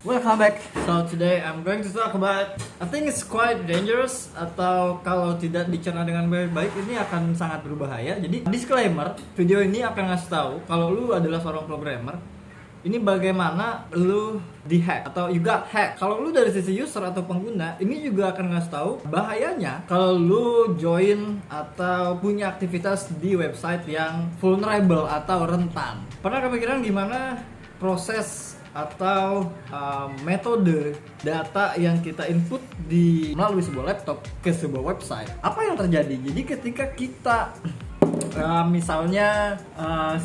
Welcome back. So today I'm going to talk about, I think it's quite dangerous, atau kalau tidak dicerna dengan baik-baik ini akan sangat berbahaya. Jadi disclaimer, video ini akan ngasih tahu kalau lu adalah seorang programmer, ini bagaimana lu dihack atau you got hack. Kalau lu dari sisi user atau pengguna, ini juga akan ngasih tahu bahayanya kalau lu join atau punya aktivitas di website yang vulnerable atau rentan. Pernah kepikiran gimana proses atau metode data yang kita input melalui sebuah laptop ke sebuah website? Apa yang terjadi? Jadi ketika kita misalnya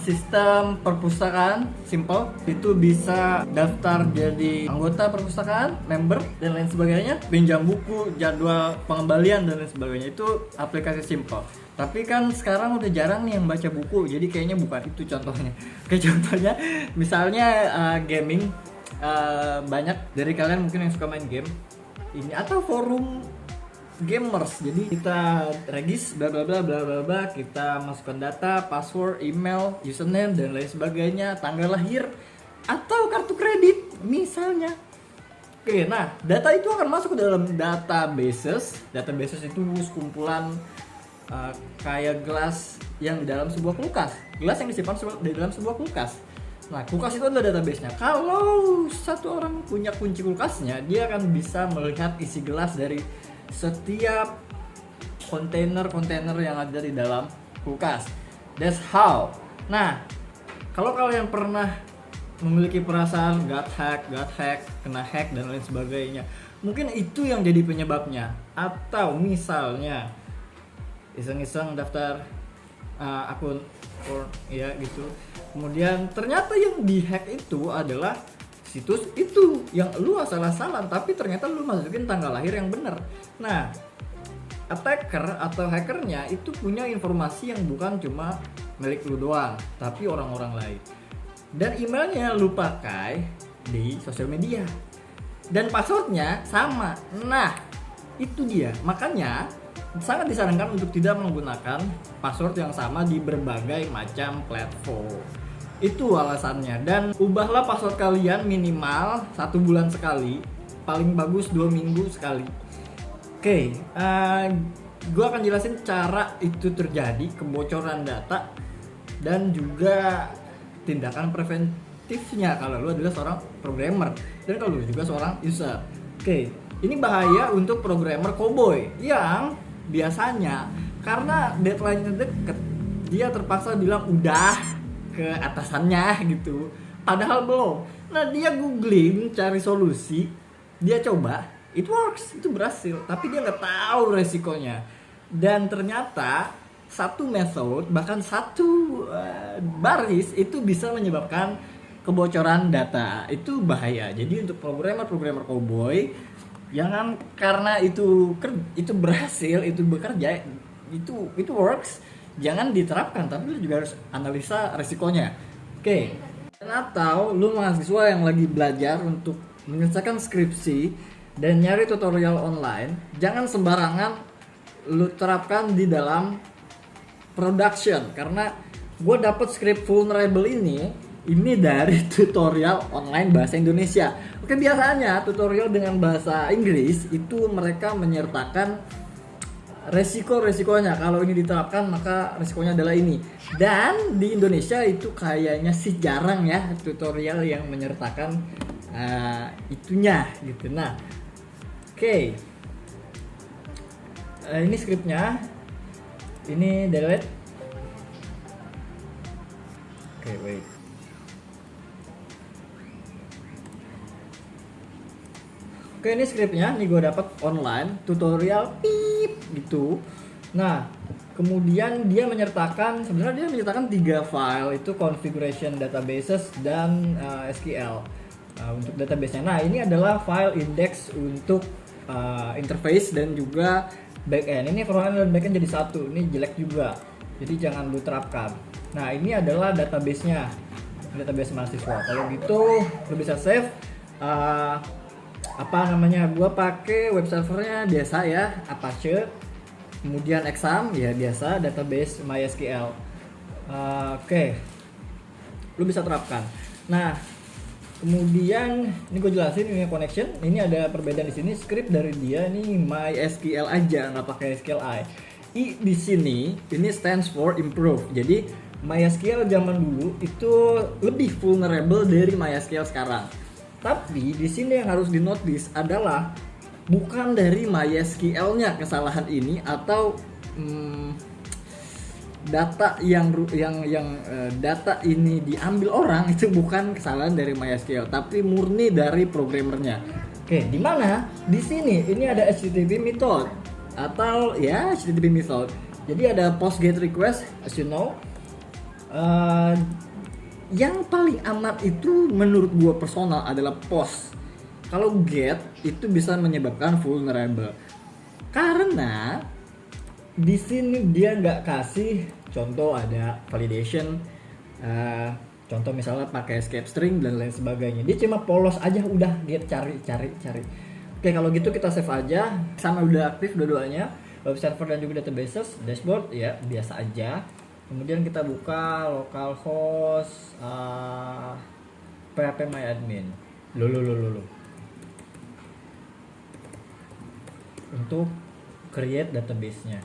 sistem perpustakaan simple itu bisa daftar jadi anggota perpustakaan, member dan lain sebagainya, pinjam buku, jadwal pengembalian dan lain sebagainya, itu aplikasi simple. Tapi kan sekarang udah jarang nih yang baca buku, jadi kayaknya bukan itu contohnya. Kayak contohnya misalnya gaming, banyak dari kalian mungkin yang suka main game ini atau forum gamers. Jadi kita regis bla bla bla bla bla bla, kita masukkan data, password, email, username dan lain sebagainya, tanggal lahir atau kartu kredit misalnya. Oke, nah data itu akan masuk ke dalam databases. Databases itu sekumpulan kayak gelas yang di dalam sebuah kulkas, gelas yang disimpan di dalam sebuah kulkas. Nah, kulkas itu adalah database-nya. Kalau satu orang punya kunci kulkasnya, dia akan bisa melihat isi gelas dari setiap kontainer yang ada di dalam kulkas. That's how. Nah, kalau kalian pernah memiliki perasaan got hack, kena hack dan lain sebagainya, mungkin itu yang jadi penyebabnya. Atau misalnya iseng-iseng daftar akun ya gitu, kemudian ternyata yang dihack itu adalah situs itu yang lu asal-asalan, tapi ternyata lu masukin tanggal lahir yang benar. Nah, attacker atau hackernya itu punya informasi yang bukan cuma milik lu doang, tapi orang-orang lain. Dan emailnya lu pakai di sosial media, dan passwordnya sama. Nah, itu dia. Makanya sangat disarankan untuk tidak menggunakan password yang sama di berbagai macam platform. Itu alasannya. Dan ubahlah password kalian minimal 1 bulan sekali, paling bagus 2 minggu sekali. Oke, gue akan jelasin cara itu terjadi, kebocoran data, dan juga tindakan preventifnya kalau lu adalah seorang programmer dan kalau lu juga seorang user. Oke, ini bahaya untuk programmer cowboy yang biasanya karena deadline-nya deket, dia terpaksa bilang udah ke atasannya gitu, padahal belum. Nah, dia googling cari solusi, dia coba, it works, itu berhasil, tapi dia nggak tahu resikonya. Dan ternyata satu method, bahkan satu baris itu bisa menyebabkan kebocoran data. Itu bahaya. Jadi untuk programmer cowboy, jangan karena itu berhasil, itu bekerja, itu works, jangan diterapkan, tapi lu juga harus analisa resikonya. Oke. Atau lu mahasiswa yang lagi belajar untuk menyelesaikan skripsi dan nyari tutorial online, jangan sembarangan lu terapkan di dalam production, karena gue dapet script vulnerable ini dari tutorial online bahasa Indonesia. Oke, biasanya tutorial dengan bahasa Inggris itu mereka menyertakan resikonya. Kalau ini diterapkan maka resikonya adalah ini. Dan di Indonesia itu kayaknya sih jarang ya tutorial yang menyertakan itunya gitu. Nah, oke. Ini skripnya. Ini delete. Oke, wait. Oke, ini skripnya, nih gue dapat online tutorial gitu. Nah, kemudian dia menyertakan 3 file, itu configuration databases dan SQL untuk database-nya. Nah, ini adalah file index untuk interface dan juga backend. Ini frontend dan backend jadi satu. Ini jelek juga, jadi jangan lu terapkan. Nah, ini adalah database-nya, database mahasiswa. Kalau gitu lu bisa save. Gua pakai web servernya biasa ya, Apache, kemudian exam ya biasa, database MySQL. Oke. Lu bisa terapkan. Nah, Kemudian ini gue jelasin ini connection. Ini ada perbedaan di sini. Script dari dia nih MySQL aja, nggak pakai SQLi. Di sini ini stands for improve. Jadi MySQL zaman dulu itu lebih vulnerable dari MySQL sekarang. Tapi di sini yang harus dinotis adalah bukan dari MySQL-nya kesalahan ini atau data data ini diambil orang itu bukan kesalahan dari MySQL tapi murni dari programmernya. Oke, di mana? Di sini ini ada HTTP method atau ya HTTP method. Jadi ada post get request as you know. Yang paling amat itu menurut gua personal adalah post. Kalau get itu bisa menyebabkan vulnerable karena di sini dia nggak kasih contoh ada validation, contoh misalnya pakai escape string dan lain sebagainya. Dia cuma polos aja udah get cari. Oke, kalau gitu kita save aja, sama udah aktif dua-duanya, web server dan juga databases, dashboard ya biasa aja. Kemudian kita buka localhost phpMyAdmin. Lo. Untuk create database-nya.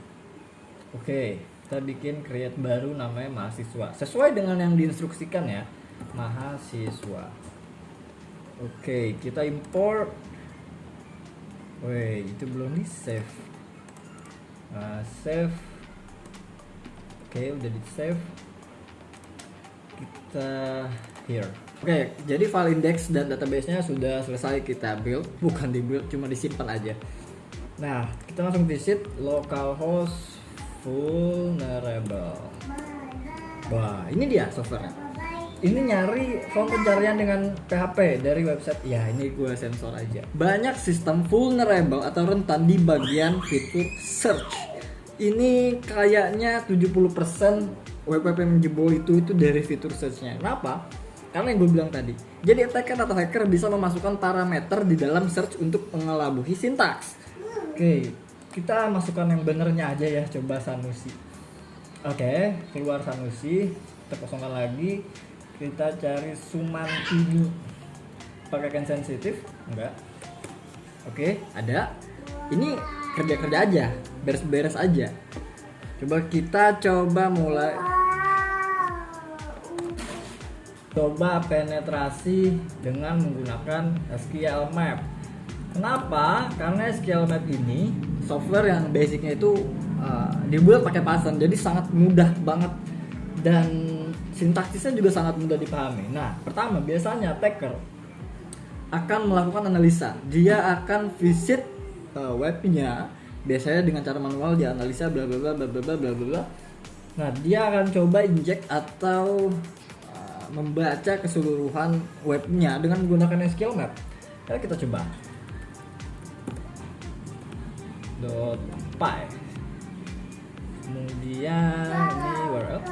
Oke, kita bikin create baru namanya mahasiswa. Sesuai dengan yang diinstruksikan ya, mahasiswa. Oke, kita import. Wait, itu belum di save. Save. Oke, udah di save. Kita here. Oke, jadi file index dan database-nya sudah selesai kita build. Bukan di build, cuma disimpan aja. Nah, kita langsung visit localhost vulnerable. Wah, ini dia software. Ini nyari form pencarian dengan PHP dari website. Ya, ini gue sensor aja. Banyak sistem vulnerable atau rentan di bagian fitur search. Ini kayaknya 70% web yang menjebol itu dari fitur search-nya. Kenapa? Karena yang gue bilang tadi. Jadi attacker atau hacker bisa memasukkan parameter di dalam search untuk mengelabuhi sintaks. Oke, kita masukkan yang benernya aja ya, coba Sanusi. Oke, keluar Sanusi, kita kosongkan lagi, kita cari Sumantini. Pakai sensitif? Enggak. Oke, ada. Ini kerja-kerja aja, beres-beres aja. Coba kita mulai. Coba penetrasi dengan menggunakan SQL Map. Kenapa? Karena SQL Map ini software yang basicnya itu dibuat pakai Python, jadi sangat mudah banget dan sintaksisnya juga sangat mudah dipahami. Nah, pertama biasanya attacker akan melakukan analisa. Dia akan visit webnya, biasanya dengan cara manual dia analisa bla bla bla bla bla bla bla. Nah, dia akan coba inject atau membaca keseluruhan webnya dengan menggunakan SQL Map. Kita coba. .py. Kemudian ini URL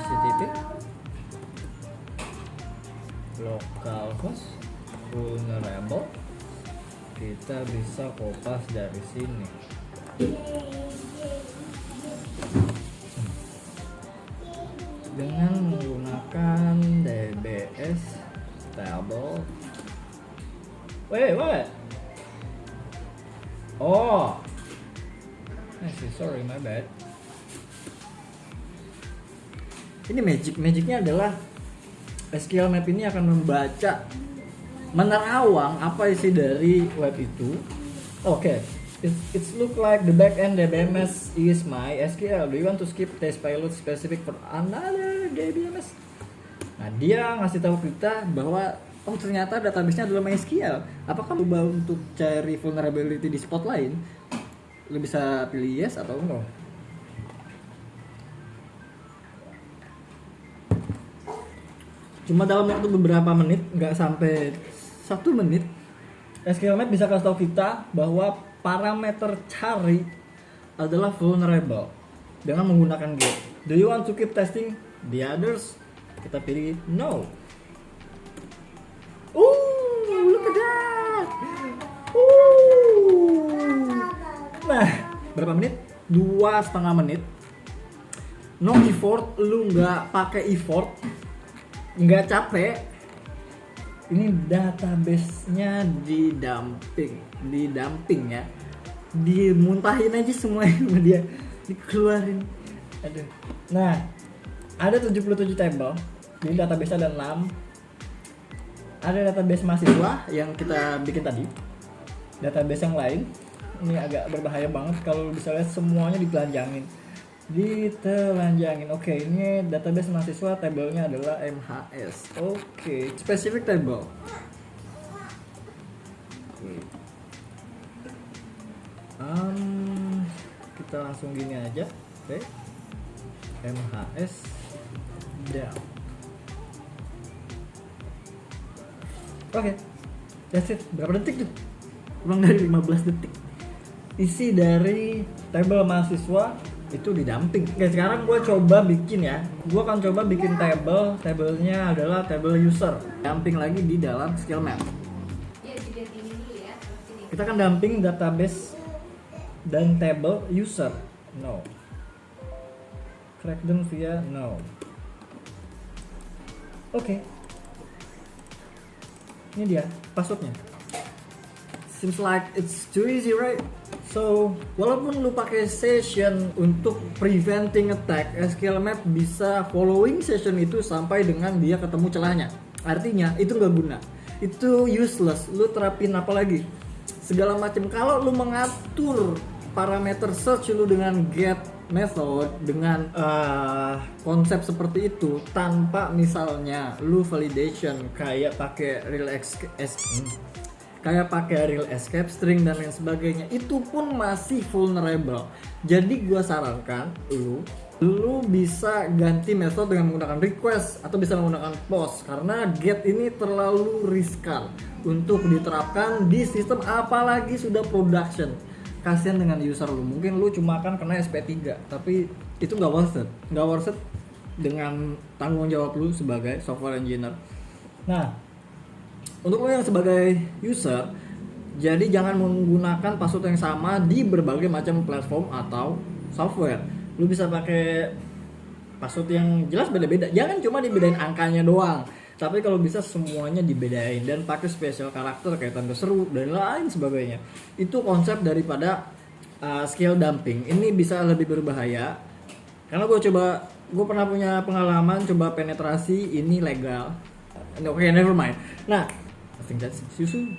http localhost vulnerable. Kita bisa kopas dari sini. Dengan menggunakan DBS table. Wait. Oh, I see, sorry, my bad. Ini magicnya adalah SQL Map ini akan membaca, menerawang apa isi dari web itu. Oke, it's look like the backend DBMS is MySQL. Do you want to skip test pilot specific for another DBMS? Nah, dia ngasih tahu kita bahwa oh ternyata database-nya adalah MySQL. Apakah coba untuk cari vulnerability di spot lain? Lo bisa pilih yes atau no. Cuma dalam waktu beberapa menit, nggak sampai 1 menit, SQL Map bisa kasih tahu kita bahwa parameter cari adalah vulnerable dengan menggunakan get. Do you want to keep testing the others? Kita pilih no. Look at that. Nah, berapa menit? 2,5 menit. No effort, lu nggak pakai effort, nggak capek, ini database-nya didumping ya, dimuntahin aja semuanya sama dia, dikeluarin. Aduh. Nah, ada 77 table. Jadi database ada 6. Ada database mahasiswa yang kita bikin tadi. Database yang lain ini agak berbahaya banget kalau bisa lihat semuanya ditelanjangin. Oke, ini database mahasiswa, tabelnya adalah MHS. Oke, specific table. Kita langsung gini aja. Oke. MHS down. Oke. That's it. Berapa detik tuh? Kurang dari 15 detik. Isi dari tabel mahasiswa itu didumping. Oke, sekarang gue coba bikin ya. Gue akan coba bikin tabelnya adalah tabel user. Dumping lagi di dalam skill map. Kita akan dumping database dan table user. No. Crackdown via no. Oke. Ini dia passwordnya. Seems like it's too easy, right? So, walaupun lu pakai session untuk preventing attack, SQL Map bisa following session itu sampai dengan dia ketemu celahnya. Artinya, itu nggak guna. Itu useless. Lu terapin apa lagi? Segala macam. Kalau lu mengatur parameter search lu dengan get method, dengan konsep seperti itu, tanpa misalnya lu validation kayak pakai real escape string dan lain sebagainya, itu pun masih vulnerable. Jadi gua sarankan lu bisa ganti metode dengan menggunakan request atau bisa menggunakan post, karena get ini terlalu riskan untuk diterapkan di sistem apalagi sudah production. Kasian dengan user lu, mungkin lu cuma akan kena SP3, tapi itu nggak worth it dengan tanggung jawab lu sebagai software engineer. Nah, untuk lo yang sebagai user, jadi jangan menggunakan password yang sama di berbagai macam platform atau software. Lu bisa pakai password yang jelas beda-beda. Jangan cuma dibedain angkanya doang, tapi kalau bisa semuanya dibedain dan pakai special karakter kayak tanda seru dan lain sebagainya. Itu konsep daripada skill dumping. Ini bisa lebih berbahaya karena gue pernah punya pengalaman coba penetrasi, ini legal. Oke, never mind. Nah, I think that's it. See you soon.